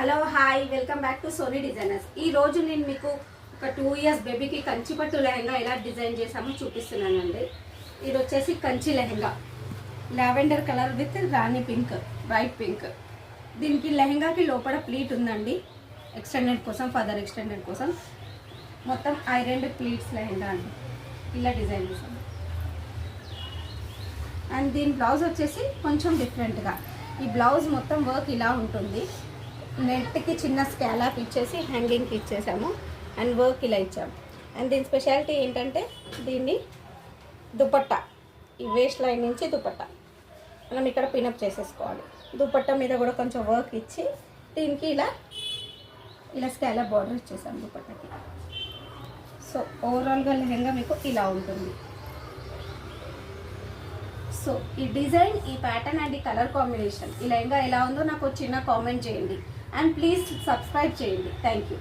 Hello hi welcome back to Sony designers. ఈ రోజు నేను మీకు ఒక 2 ఇయర్స్ బేబీకి కంచిపట్టు లెహంగా ఎలా డిజైన్ చేసామో చూపిస్తున్నానండి. ఇది వచ్చేసి Kanchi lehenga, lavender colour with Rani pink, bright pink. దీనికి లెహంగాకి లోపల ప్లీట్ ఉందండి, ఎక్స్టెండెడ్ కోసం, ఫర్దర్ ఎక్స్టెండెడ్ కోసం. మొత్తం ఐరన్ ప్లీట్స్ లెహంగా అండి, ఇలా డిజైన్ చేసాము. అండ్ దీని బ్లౌజ్ వచ్చేసి కొంచెం డిఫరెంట్గా, ఈ బ్లౌజ్ మొత్తం వర్క్ ఇలా ఉంటుంది. నెట్కి చిన్న స్కాలప్ ఇచ్చేసి హ్యాంగింగ్కి ఇచ్చేసాము అండ్ వర్క్ ఇలా ఇచ్చాము. అండ్ దీని స్పెషాలిటీ ఏంటంటే దీన్ని దుపట్టా, ఈ వేస్ట్ లైన్ నుంచి దుపట్టా మనం ఇక్కడ పినప్ చేసేసుకోవాలి. దుపట్టా మీద కూడా కొంచెం వర్క్ ఇచ్చి దీనికి ఇలా స్కాలప్ బార్డర్ ఇచ్చేసాము దుపట్టాకి. సో ఓవరాల్గా లెహంగా మీకు ఇలా ఉంటుంది. సో ఈ డిజైన్, ఈ ప్యాటర్న్ అండ్ ఈ కలర్ కాంబినేషన్, ఈ లెహంగా ఎలా ఉందో నాకు చిన్న కామెంట్ చేయండి అండ్ ప్లీజ్ సబ్స్క్రైబ్ చేయండి. Thank you.